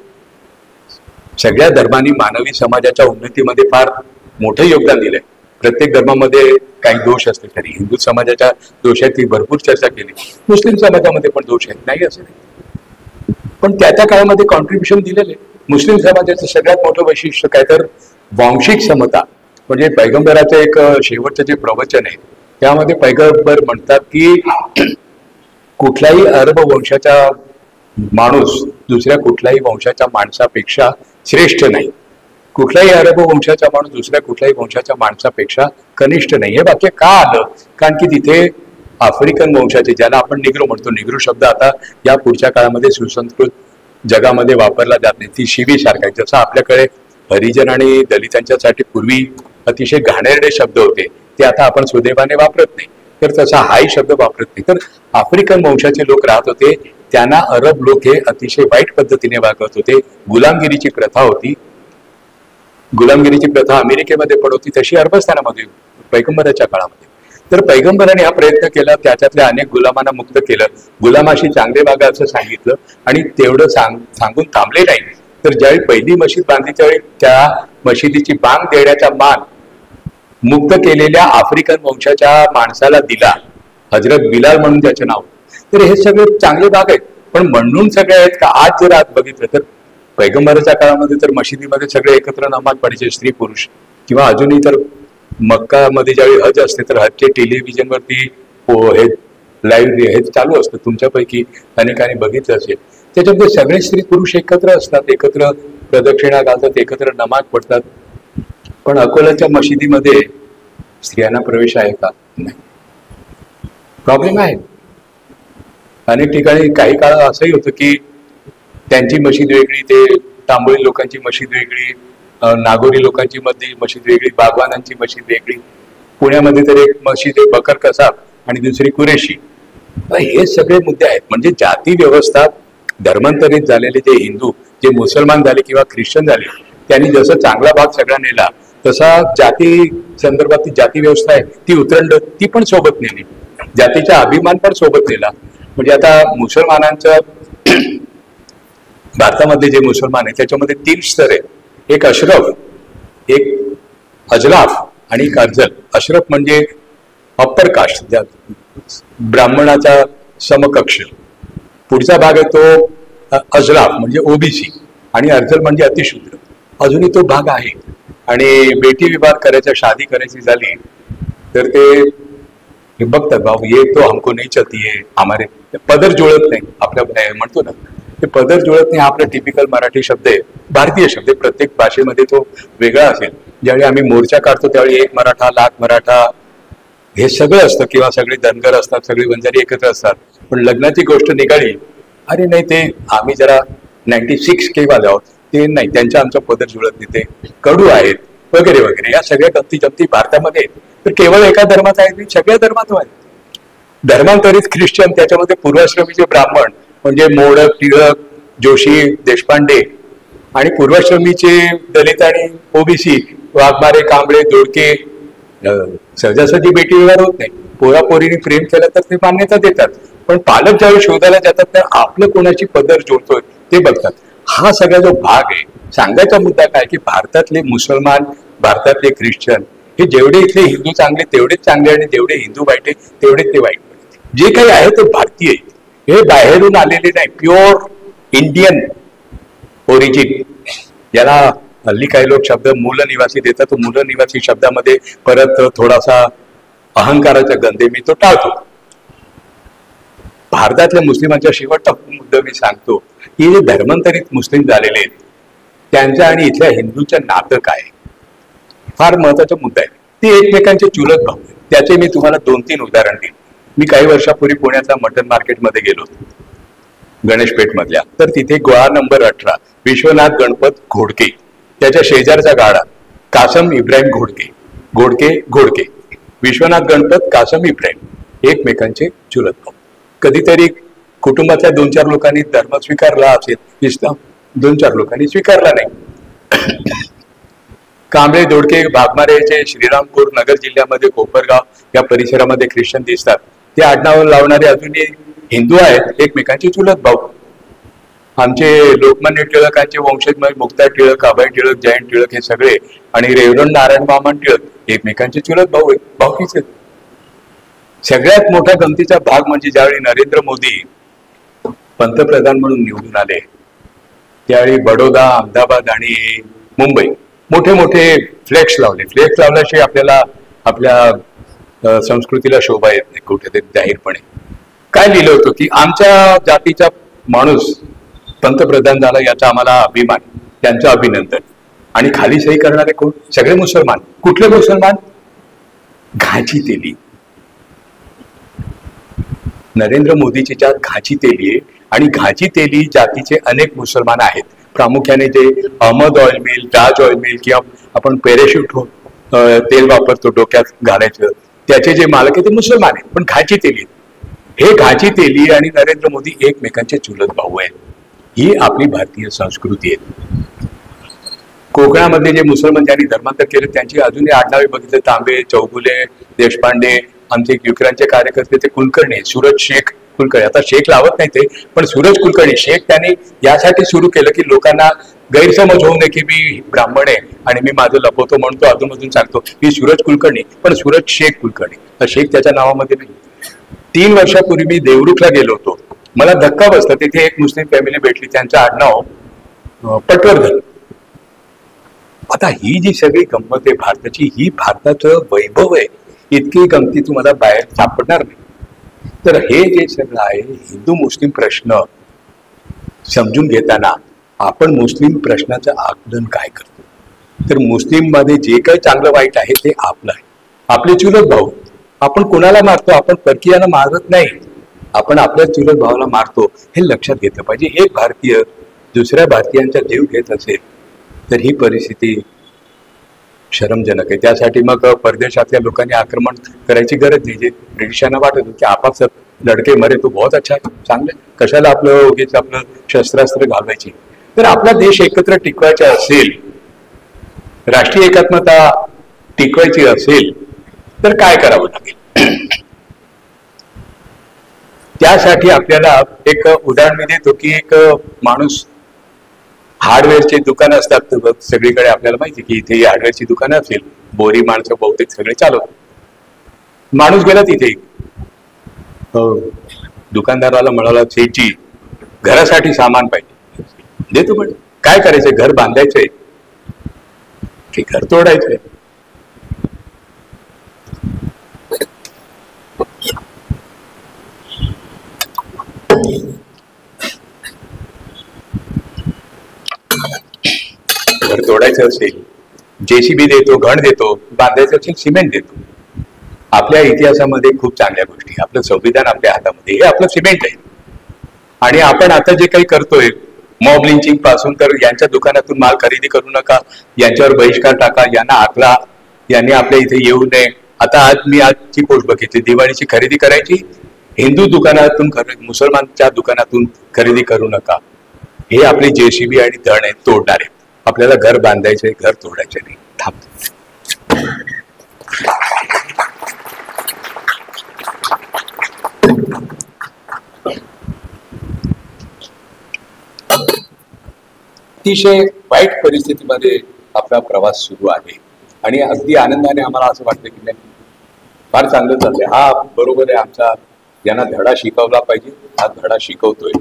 सगळ्या धर्मांनी मानवी समाजाच्या उन्नतीमध्ये फार मोठं योगदान दिलंय. प्रत्येक धर्मामध्ये काही दोष असले तरी हिंदू समाजाच्या दोषाची भरपूर चर्चा केली, मुस्लिम समाजामध्ये पण दोष आहेत, नाही असं नाही. पण त्या त्या काळामध्ये कॉन्ट्रीब्युशन दिलेले. मुस्लिम समाजाचं सगळ्यात मोठं वैशिष्ट्य काय तर वांशिक समता. म्हणजे पैगंबराचं एक शेवटचं जे प्रवचन आहे त्यामध्ये पैगंबर म्हणतात की कुठल्याही अरब वंशाचा माणूस दुसऱ्या कुठल्याही वंशाच्या माणसापेक्षा श्रेष्ठ नाही. कुठल्याही अरब वंशाचा माणूस दुसऱ्या कुठल्याही वंशाच्या माणसापेक्षा कनिष्ठ नाही. हे वाक्य का आलं? कारण की तिथे आफ्रिकन वंशाचे, ज्याला आपण निग्रो म्हणतो, निग्रो शब्द आता या पुढच्या काळामध्ये सुसंस्कृत जगामध्ये वापरला जात नाही. ती शिवी सारखा आहे. जसं आपल्याकडे हरिजन आणि दलितांच्यासाठी पूर्वी अतिशय घाणेरडे शब्द होते ते आता आपण सुदैवाने वापरत नाही, तर तसा हाही शब्द वापरत नाही. तर आफ्रिकन वंशाचे लोक राहत होते, त्यांना अरब लोक हे अतिशय वाईट पद्धतीने वागवत होते. गुलामगिरीची प्रथा होती. गुलामगिरीची प्रथा अमेरिकेमध्ये पण होती, तशी अरबस्थानामध्ये पैगंबराच्या काळामध्ये. तर पैगंबराने हा प्रयत्न केला, त्याच्यातल्या अनेक गुलामांना मुक्त केलं, गुलामाशी चांगले वागा असं सांगितलं. आणि तेवढं सांगून थांबले नाही, तर ज्यावेळी पहिली मशीद बांधली त्यावेळी त्या मशिदीची बांग देण्याचा मान मुक्त केलेल्या आफ्रिकन वंशाच्या माणसाला दिला, हजरत बिलाल म्हणून त्याचं नाव. तर हे सगळे चांगले भाग आहेत. पण म्हणून सगळे आहेत का? आज जर आत बघितलं तर पैगंबराच्या काळामध्ये तर मशिदीमध्ये सगळे एकत्र नमाज पडायचे, स्त्री पुरुष. किंवा अजूनही तर मक्कामध्ये ज्यावेळी हज असते तर हजचे टेलिव्हिजनवरती हे लाईव्ह हे चालू असतं, तुमच्यापैकी अनेकांनी बघितलं असेल. त्याच्यामध्ये सगळे स्त्री पुरुष एकत्र असतात, एकत्र प्रदक्षिणा घालतात, एकत्र नमाज पडतात. पण अकोल्याच्या मशिदीमध्ये स्त्रियांना प्रवेश आहे का? नाही. प्रॉब्लेम आहे. अनेक ठिकाणी काही काळ असंही होतं की त्यांची मशीद वेगळी, ते तांबोळी लोकांची मशीद वेगळी, नागोरी लोकांची मशीद वेगळी, बागवानांची मशीद वेगळी. पुण्यामध्ये तर एक मशीद आहे बकर कसाब आणि दुसरी कुरेशी. हे सगळे मुद्दे आहेत. म्हणजे जाती व्यवस्था, धर्मांतरित झालेले जे हिंदू, जे मुसलमान झाले किंवा ख्रिश्चन झाले, त्यांनी जसं चांगला भाग सगळा नेला, तसा जाती संदर्भात जाती व्यवस्था आहे ती उतरंड ती पण सोबत नेली, जातीचा अभिमान पण सोबत नेला. म्हणजे आता मुसलमानांचं भारतामध्ये जे मुसलमान आहे त्याच्यामध्ये 3 स्तर आहेत. एक अशरफ, एक अजलाफ आणि एक अफजल. अशरफ म्हणजे अप्पर कास्ट, ब्राह्मणाचा समकक्ष. पुढचा भाग आहे तो अजलाफ म्हणजे ओबीसी, आणि अफजल म्हणजे अतिशूद्र. अजूनही तो भाग आहे. आणि बेटी विवाह करायचा, शादी करायची झाली तर ते बघतात, भाऊ ये तो हमको नहीं चलती है, हमारे पदर जुळत नाही. आपल्या म्हणतो ना ते पदर जुळत नाही, हा आपला टिपिकल मराठी शब्द आहे, भारतीय शब्द आहे. प्रत्येक भाषेमध्ये तो वेगळा असेल. ज्यावेळी आम्ही मोर्चा काढतो त्यावेळी एक मराठा लाख मराठा हे सगळं असतं, किंवा सगळे धनगर असतात, सगळी वंजारी एकत्र असतात. पण लग्नाची गोष्ट निघाली, अरे नाही ते आम्ही जरा 96 केव्हा आहोत ते नाही, त्यांच्या आमचा पदर जुळत नाही, ते कडू आहेत वगैरे वगैरे. या सगळ्या गमती जमती भारतामध्ये तर केवळ एका धर्मात आहेत, सगळ्या धर्मात आहेत. धर्मांतरित ख्रिश्चन, त्याच्यामध्ये पूर्वाश्रमीचे ब्राह्मण म्हणजे मोडक, टिळक, जोशी, देशपांडे, आणि पूर्वाश्रमीचे दलित आणि ओबीसी, वाघमारे, कांबळे, दोडके. सहजासहजी बेटी विवाह होत नाही. पोरापोरीने प्रेम केलं तर ते मान्यता देतात, पण पालक ज्यावेळी शोधायला जातात तर आपलं कोणाची पदर जोडतोय ते बघतात. हा सगळा जो भाग आहे, सांगायचा मुद्दा काय की भारतातले मुसलमान, भारतातले ख्रिश्चन हे जेवढे इथले हिंदू चांगले तेवढेच चांगले, आणि जेवढे हिंदू वाईट आहे तेवढेच ते वाईट. जे काही आहे ते भारतीय आहे, हे बाहेरून आलेले नाही, प्युअर इंडियन ओरिजिन. याला हल्ली काही लोक शब्द मूलनिवासी देतात, तो मूलनिवासी शब्दामध्ये परत थोडासा अहंकाराचा गंध मी तो टाळतो. भारतातल्या मुस्लिमांच्या शेवटचा मुद्दा मी सांगतो की जे धर्मांतरित मुस्लिम झालेले आहेत त्यांच्या आणि इथल्या हिंदूंच्या नातं काय, फार महत्वाचा मुद्दा आहे. ते एकमेकांचे चुलत भाऊ. त्याचे मी तुम्हाला 2-3 उदाहरण देईन. मी काही वर्षापूर्वी पुण्याच्या मटन मार्केटमध्ये गेलो होतो, गणेशपेठ मधल्या. तर तिथे गोळा नंबर 18 विश्वनाथ गणपत घोडके, त्याच्या शेजारचा गाडा कासम इब्राहिम घोडके, घोडके विश्वनाथ गणपत कासम इब्राहिम, एकमेकांचे चुलत भाऊ. कधीतरी कुटुंबातल्या 2-4 लोकांनी धर्म स्वीकारला असेल, इस्लाम 2-4 लोकांनी स्वीकारला नाही. कांबळे, दोडके, भागमारेचे श्रीरामपूर नगर जिल्ह्यामध्ये कोपरगाव या परिसरामध्ये ख्रिश्चन दिसतात. ते आडनाव लावणारे अजूनही हिंदू आहेत, एकमेकांचे चुलत भाऊ. आमचे लोकमान्य टिळकांचे वंशज मुक्ता टिळक, अभय टिळक, जयंत टिळक हे सगळे, आणि रेवरंड नारायण मामान टिळक एकमेकांचे चुलत भाऊ आहेत, भाऊकीचे. सगळ्यात मोठा गमतीचा भाग म्हणजे ज्यावेळी नरेंद्र मोदी पंतप्रधान म्हणून निवडून आले त्यावेळी बडोदा, अहमदाबाद आणि मुंबई मोठे मोठे फ्लेक्स लावले. फ्लेक्स लावल्याशिवाय आपल्याला आपल्या संस्कृतीला शोभा येत नाही कुठेतरी जाहीरपणे. काय लिहिलं होतं की आमच्या जातीचा माणूस पंतप्रधान झाला याचा आम्हाला अभिमान, त्यांचं अभिनंदन. आणि खाली सही करणारे कोण? सगळे मुसलमान. कुठले मुसलमान? घाची तेली. नरेंद्र मोदीची जात घाची तेली आहे, आणि घाची तेली जातीचे अनेक मुसलमान आहेत. प्रामुख्याने जे अहमद ऑइल मिल, ताज ऑइल मिल, किंवा आपण पॅराशूट तेल वापरतो डोक्यात घालायचं, त्याचे जे मालक आहे ते मुसलमान आहेत, पण घाची तेली. हे घाची तेली आणि नरेंद्र मोदी एकमेकांचे चुलत भाऊ आहेत. ही आपली भारतीय संस्कृती आहे. कोकणामध्ये जे मुसलमान ज्यांनी धर्मांतर केले त्यांची अजूनही आडनावे बघितले, तांबे, चौगुले, देशपांडे. आमचे युक्रांचे कार्यकर्ते ते कुलकर्णी, सूरज शेख कुलकर्णी. आता शेख लावत नाही ते, पण सूरज कुलकर्णी शेख त्यांनी यासाठी सुरू केलं की लोकांना गैरसमज होऊ नये की मी ब्राह्मण आहे आणि मी माझं लपवतो म्हणतो, अधूनमधून सांगतो मी सूरज कुलकर्णी, पण सूरज शेख कुलकर्णी. तर शेख त्याच्या नावामध्ये नाही. 3 वर्षापूर्वी मी देवरुखला गेलो होतो. मला धक्का बसला, तिथे एक मुस्लिम फॅमिली भेटली, त्यांचं आडनाव पटवर्धन. आता ही जी सगळी गंमत आहे भारताची, ही भारताचं वैभव आहे. इतकी गमती तुम्हाला बाहेर सापडणार नाही. तर हे जे सगळं आहे हिंदू मुस्लिम प्रश्न समजून घेताना आपण मुस्लिम प्रश्नाचं आकलन काय करतो, तर मुस्लिम मध्ये जे काही चांगलं वाईट आहे ते आपलं आहे, आपले चुलत भाऊ. आपण कुणाला मारतो? आपण परकीयांना मारत नाही, आपण आपल्या चुलत भावाला मारतो. हे लक्षात घेतलं पाहिजे. एक भारतीय दुसऱ्या भारतीयांचा जीव घेत असेल तर ही परिस्थिती शरमजनक आहे. त्यासाठी मग परदेशातल्या लोकांनी आक्रमण करायची गरज नाही. जे ब्रिटिशांना वाटत होतं की आपापसात लढके मरे तो बहुत अच्छा, चांगलं, कशाला आपलं उगीच आपलं शस्त्रास्त्र घालवायची. तर आपला देश एकत्र टिकवायचा असेल, राष्ट्रीय एकात्मता टिकवायची असेल तर काय करावं लागेल? त्यासाठी आपल्याला एक उदाहरण मी देतो की एक माणूस, हार्डवेअरचे दुकान असतात सगळीकडे, आपल्याला माहिती की इथे हार्डवेअरची दुकानं असेल, बोरी माणसं बहुतेक सगळे चालवतात. माणूस गेला तिथे, दुकानदाराला म्हणाला, सेठजी घरासाठी सामान पाहिजे, देतो. पण काय करायचंय? घर बांधायचंय की घर तोडायचंय? घर तोडायचं असेल जेसीबी देतो, घण देतो. बांधायचं असेल सिमेंट देतो. आपल्या इतिहासामध्ये खूप चांगल्या गोष्टी, आपलं संविधान आपल्या हातामध्ये, हे आपलं सिमेंट आहे. आणि आपण आता जे काही करतोय, मॉब लिंचिंग पासून, तर यांच्या दुकानातून माल खरेदी करू नका, यांच्यावर बहिष्कार टाका, यांना आखला, यांनी आपल्या इथे येऊ नये. आता मी आजची पोस्ट बघितली, दिवाळीची खरेदी करायची, हिंदू दुकानातून मुसलमानच्या दुकानातून खरेदी करू नका. हे आपले जेसीबी आणि धण आहेत, तोडणारे. आपल्याला घर बांधायचंय, घर तोडायचे नाही. अतिशय वाईट परिस्थितीमध्ये आपला प्रवास सुरू आहे आणि अगदी आनंदाने आम्हाला असं वाटतं की नाही, फार चांगलं चाललंय. हा बरोबर आहे, आमचा यांना धडा शिकवला पाहिजे, हा धडा शिकवतोय.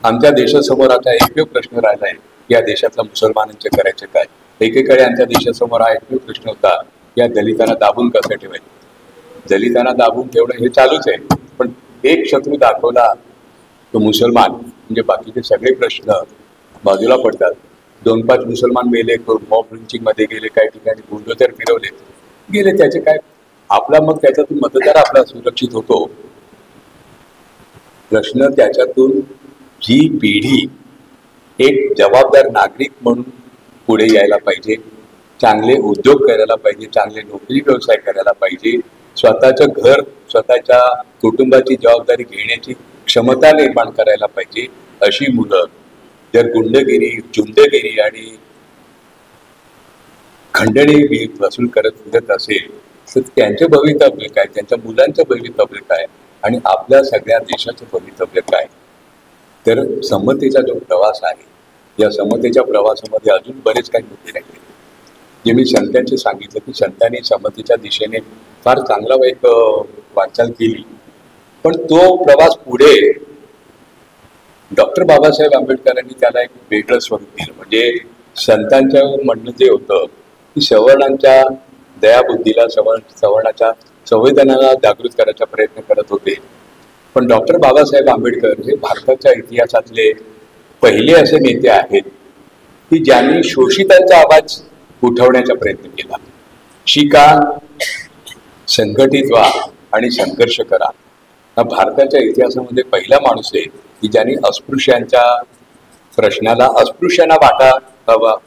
आमच्या देशासमोर आता एकमेव प्रश्न राहिला आहे, या देशातल्या मुसलमानांचे करायचे काय. एकेकाळी आमच्या देशासमोर हा एकमेव प्रश्न होता, या दलितांना दाबून कसं ठेवायचं. दलितांना दाबून ठेवणं हे चालूच आहे, पण एक शत्रू दाखवला तो मुसलमान, म्हणजे बाकीचे सगळे प्रश्न बाजूला पडतात. 2-5 मुसलमान मेले, मॉब लिंचिंग मध्ये गेले, काही ठिकाणी बुलडोझर फिरवले गेले, त्याचे काय. आपला मग त्याच्यातून मतदार आपला सुरक्षित होतो. प्रश्न त्याच्यातून ही पिढी एक जबाबदार नागरिक म्हणून पुढे यायला पाहिजे, चांगले उद्योग करायला पाहिजे, चांगले नोकरी व्यवसाय करायला पाहिजे, स्वतःचं घर, स्वतःच्या कुटुंबाची जबाबदारी घेण्याची क्षमता निर्माण करायला पाहिजे. अशी मुलं जर गुंडगिरी, चुंदगिरी आणि खंडणी वसूल करत फिरत असेल तर त्यांचं भवितव्य काय, त्यांच्या मुलांचं भवितव्य काय आणि आपल्या सगळ्या देशाचं भवितव्य काय. तर समतेचा जो प्रवास आहे, या समतेच्या प्रवासामध्ये अजून बरेच काही मुद्दे राहिले, जे मी संतांचे सांगितलं की संतांनी समतेच्या दिशेने फार चांगला एक वाटचाल केली. पण तो प्रवास पुढे डॉक्टर बाबासाहेब आंबेडकरांनी त्याला एक वेगळं स्वरूप दिलं. म्हणजे संतांच्या म्हणणं जे होतं की सवर्णांच्या दयाबुद्धीला, सवर्णाच्या संवेदनाला जागृत करायचा प्रयत्न करत होते. पण डॉक्टर बाबासाहेब आंबेडकर हे भारताच्या इतिहासातले पहिले असे नेते आहेत की ज्यांनी शोषितांचा आवाज उठवण्याचा प्रयत्न केला. शिका, संघटित व्हा आणि संघर्ष करा. हा भारताच्या इतिहासामध्ये पहिला माणूस आहे की ज्यांनी अस्पृश्यांच्या प्रश्नाला, अस्पृश्यांना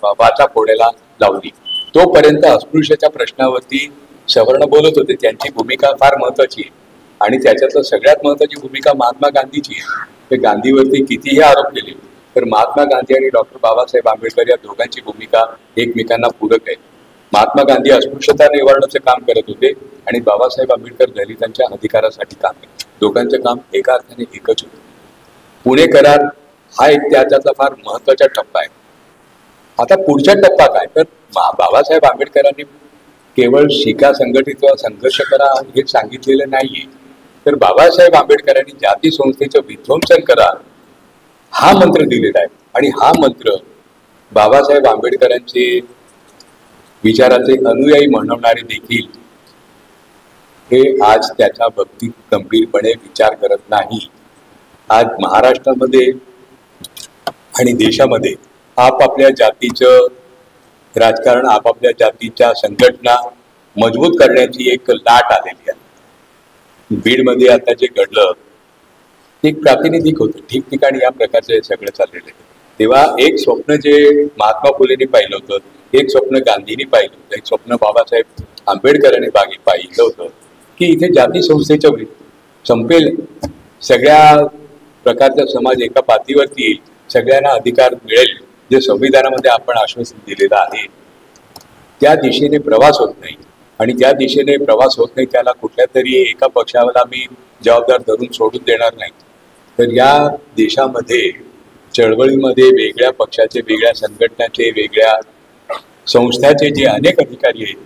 वाचा फोडायला लावली. तोपर्यंत अस्पृश्याच्या प्रश्नावरती सवर्ण बोलत होते, त्यांची भूमिका फार महत्वाची आहे. आणि त्याच्यातलं सगळ्यात महत्वाची भूमिका महात्मा गांधीची आहे. ते गांधीवरती कितीही आरोप केले तर महात्मा गांधी आणि डॉक्टर बाबासाहेब आंबेडकर या दोघांची भूमिका एकमेकांना पूरक आहे. महात्मा गांधी अस्पृश्यता निवारणाचं काम करत होते आणि बाबासाहेब आंबेडकर दलितांच्या अधिकारासाठी काम करत. दोघांचं काम एका अर्थाने एकच होतं. पुणे करार हा एक त्याच्यातला फार महत्वाचा टप्पा आहे. आता पुढचा टप्पा काय, तर बाबासाहेब आंबेडकरांनी केवळ शिका, संघटित वा संघर्ष करा हे सांगितलेलं नाहीये, तर बाबासाहेब आंबेडकरांनी जाती संस्थेचं विध्वंसन करा हा मंत्र दिलेला आहे. आणि हा मंत्र बाबासाहेब आंबेडकरांचे विचाराचे अनुयायी म्हणवणारे देखील हे आज त्याच्या बाबतीत गंभीरपणे विचार करत नाही. आज महाराष्ट्रामध्ये आणि देशामध्ये आपापल्या जातीचं राजकारण, आपापल्या जातीच्या संघटना मजबूत करण्याची एक लाट आलेली आहे. बीडमध्ये आता जे घडलं ते एक प्रातिनिधिक होतं. ठिकठिकाणी या प्रकारचे सगळं चाललेलं आहे. तेव्हा एक स्वप्न जे महात्मा फुलेंनी पाहिलं होतं, एक स्वप्न गांधींनी पाहिलं होतं, एक स्वप्न बाबासाहेब आंबेडकरांनी पाहिलं होतं की इथे जाती संस्थेच्या संपेल, सगळ्या प्रकारचा समाज एका पातळीवरती येईल, सगळ्यांना अधिकार मिळेल, जे संविधानामध्ये आपण आश्वासन दिलेलं आहे त्या दिशेने प्रवास होत नाही. आणि त्या दिशेने प्रवास होत नाही त्याला कुठल्या तरी एका पक्षाला मी जबाबदार धरून सोडून देणार नाही. तर या देशामध्ये चळवळीमध्ये वेगळ्या पक्षाचे, वेगळ्या संघटनाचे, वेगळ्या संस्थाचे जे अनेक अधिकारी आहेत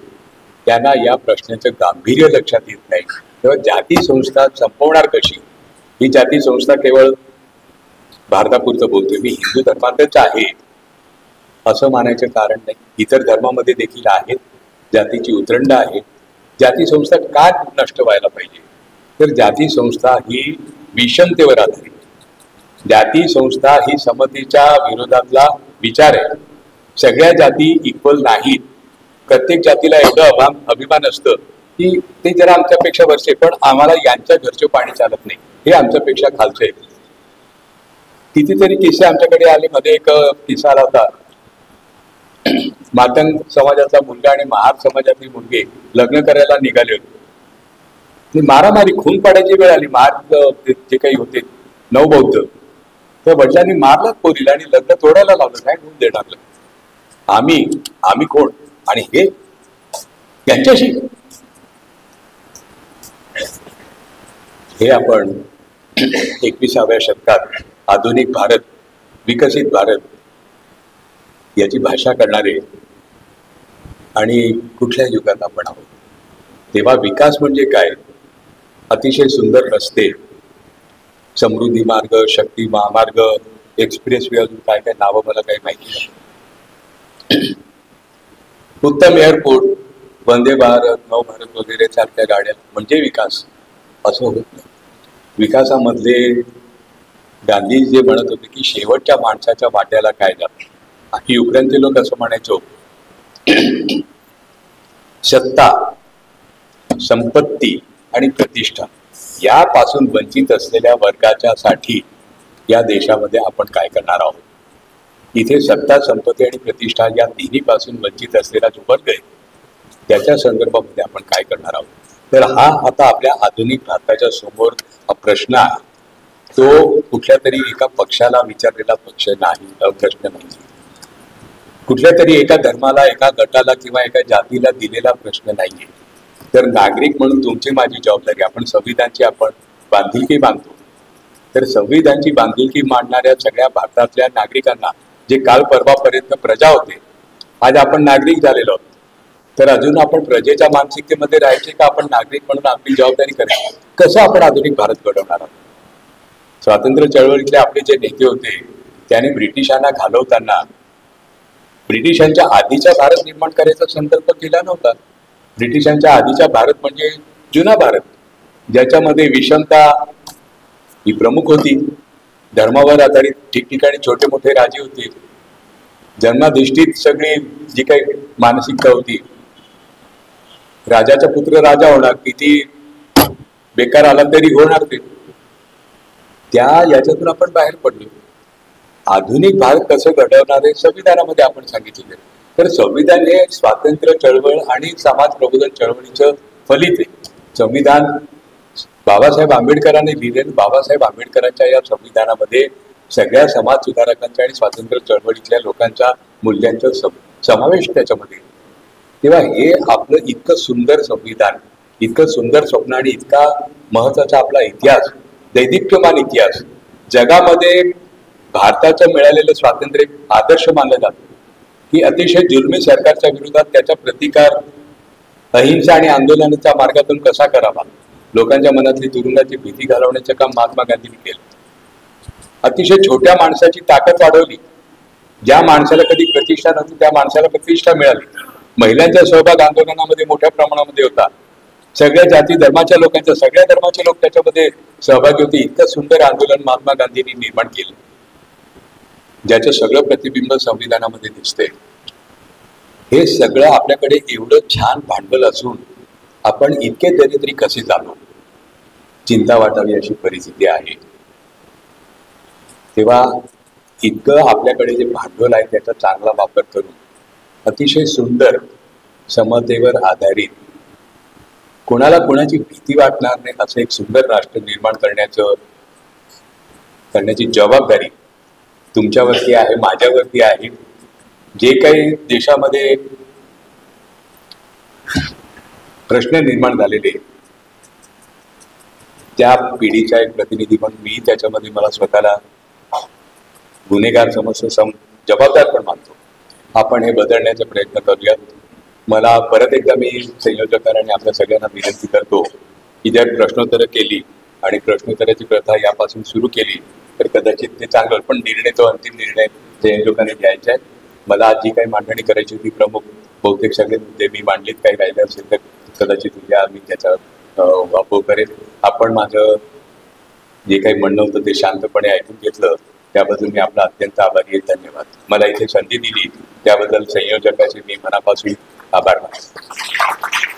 त्यांना या प्रश्नाचं गांभीर्य लक्षात येत नाही. तेव्हा जाती संस्था संपवणार कशी? ही जाती संस्था केवळ भारतापुरतं बोलतोय मी, हिंदू धर्मातच आहे असं मानायचं कारण नाही. इतर धर्मामध्ये देखील आहेत, जातीची उतरंड आहे. जाती संस्था का नष्ट व्हायला पाहिजे? तर जाती संस्था ही विषमतेवर आधारित, जाती संस्था ही समतेच्या विरोधातला विचार आहे. सगळ्या जाती इक्वल नाहीत. प्रत्येक जातीला एवढं अभिमान असतं की ते जरा आमच्यापेक्षा वरचे, पण आम्हाला यांच्या घरचे पाणी चालत नाही, हे आमच्यापेक्षा खालचे आहे. कितीतरी किस्से आमच्याकडे आले. मध्ये एक किस्सा आला होता, मातंग समाजाचा मुलगा आणि महार समाजातली मुलगी लग्न करायला निघाले होते. मारामारी, खून पाडायची वेळ आली. महार जे काही होते नवबौद्ध, तर वडिलांनी मारलाच पोरीला आणि लग्न तोडायला लावलं. काय होऊन देणार? आम्ही कोण आणि हे यांच्याशी? हे आपण 21व्या शतकात आधुनिक भारत, विकसित भारत याची भाषा करणारे आणि कुठल्या युगात आपण आहोत? तेव्हा विकास म्हणजे काय? अतिशय सुंदर रस्ते, समृद्धी मार्ग, शक्ती महामार्ग, एक्सप्रेस वे, अजून काय काय नावं मला काही माहिती नाही. उत्तम एअरपोर्ट, वंदे भारत, नव भारत वगैरे सारख्या गाड्या म्हणजे विकास असं होत नाही. विकासामधले गांधी जे म्हणत होते की शेवटच्या माणसाच्या वाट्याला काय जातं. युक्रेनचे लोक असं म्हणायचो, सत्ता, संपत्ती आणि प्रतिष्ठा यापासून वंचित असलेल्या वर्गाच्या साठी या देशामध्ये आपण काय करणार आहोत? इथे सत्ता, संपत्ती आणि प्रतिष्ठा या तिन्ही पासून वंचित असलेला जो वर्ग आहे त्याच्या संदर्भामध्ये आपण काय करणार आहोत? तर हा आता आपल्या आधुनिक भारताच्या समोर हा प्रश्न आहे. तो कुठल्या तरी एका पक्षाला विचारलेला प्रश्न नाही, कुठल्या तरी एका धर्माला, एका गटाला किंवा एका जातीला दिलेला प्रश्न नाहीये. तर नागरिक म्हणून तुमची माझी जबाबदारी, आपण संविधानची बांधिलकी बांधतो. तर संविधानची बांधिलकी मांडणाऱ्या सगळ्या भारतातल्या नागरिकांना, जे काल परवापर्यंत प्रजा होते, आज आपण नागरिक झालेलो आहोत. तर अजून आपण प्रजेच्या मानसिकतेमध्ये राहायचे का आपण नागरिक म्हणून आपली जबाबदारी करायची? कसं आपण आधुनिक भारत घडवणार आहोत? स्वातंत्र्य चळवळीतले आपले जे नेते होते त्याने ब्रिटिशांना घालवताना ब्रिटिशांच्या आधीचा भारत निर्माण करायचा संकल्प केला नव्हता. ब्रिटिशांच्या आधीचा भारत म्हणजे जुना भारत, ज्याच्यामध्ये विषमता ही प्रमुख होती, धर्मावर आधारित ठिकठिकाणी छोटे मोठे राजे होते, जन्माधिष्ठित सगळी जी काही मानसिकता होती, राजाचा पुत्र राजा होणार, किती बेकार आला तरी होणार ते, त्या याच्यातून आपण बाहेर पडलो. आधुनिक भारत कसं घडवणार आहे संविधानामध्ये आपण सांगितलेलं. तर संविधान हे स्वातंत्र्य चळवळ आणि समाज प्रबोधन चळवळीचं फलित आहे. संविधान बाबासाहेब आंबेडकरांनी लिहिलेलं, बाबासाहेब आंबेडकरांच्या या संविधानामध्ये सगळ्या समाज सुधारकांच्या आणि स्वातंत्र्य चळवळीतल्या लोकांच्या मूल्यांचा समावेश त्याच्यामध्ये. तेव्हा हे आपलं इतकं सुंदर संविधान, इतकं सुंदर स्वप्न आणि इतका महत्वाचा आपला इतिहास, दैदिप्यमान इतिहास, जगामध्ये भारताचं मिळालेलं स्वातंत्र्य आदर्श मानलं जातं की अतिशय जुलमी सरकारच्या विरोधात त्याचा प्रतिकार अहिंसा आणि आंदोलनाच्या मार्गातून कसा करावा, लोकांच्या मनातली तुरुंगाची भीती घालवण्याचं काम महात्मा गांधींनी केलं. अतिशय छोट्या माणसाची ताकद वाढवली. ज्या माणसाला कधी प्रतिष्ठा नव्हती त्या माणसाला प्रतिष्ठा मिळाली. महिलांचा सहभाग आंदोलनामध्ये मोठ्या प्रमाणामध्ये होता. सगळ्या जाती धर्माच्या लोकांच्या, सगळ्या धर्माचे लोक त्याच्यामध्ये सहभागी होते. इतकं सुंदर आंदोलन महात्मा गांधींनी निर्माण केलं, ज्याचं सगळं प्रतिबिंब संविधानामध्ये दिसते. हे सगळं आपल्याकडे एवढं छान भांडवल असून आपण इतके दरिद्री कसे झालो, चिंता वाटावी अशी परिस्थिती आहे. तेव्हा इतकं आपल्याकडे जे भांडवल आहे त्याचा चांगला वापर करून अतिशय सुंदर, समतेवर आधारित, कोणाला कोणाची भीती वाटणार नाही असं एक सुंदर राष्ट्र निर्माण करण्याची जबाबदारी तुमच्यावरती आहे, माझ्यावरती आहे. जे काही देशामध्ये प्रश्न निर्माण झालेले त्या पिढीचा एक प्रतिनिधी म्हणून मी त्याच्यामध्ये मला स्वतःला गुन्हेगार समजतो, जबाबदार पण मानतो. आपण हे बदलण्याचा प्रयत्न करूयात. मला परत एकदा मी संयोजकांना आणि आपल्या सगळ्यांना विनंती करतो की जर प्रश्नोत्तरं केली आणि प्रश्नोत्तराची प्रथा यापासून सुरू केली तर कदाचित ते चांगलं, पण निर्णय तो अंतिम निर्णय संयोजकांनी घ्यायचा आहे. मला आज जी काही मांडणी करायची होती प्रमुख बहुतेक सगळे मुद्दे मी मांडलीत. काही राहिले असेल तर कदाचित उद्या मी त्याचा वापर करेल. आपण माझं जे काही म्हणणं होतं ते शांतपणे ऐकून घेतलं त्याबद्दल मी आपला अत्यंत आभारी आहे. धन्यवाद. मला इथे संधी दिली त्याबद्दल संयोजकाचे मी मनापासून आभार मानतो.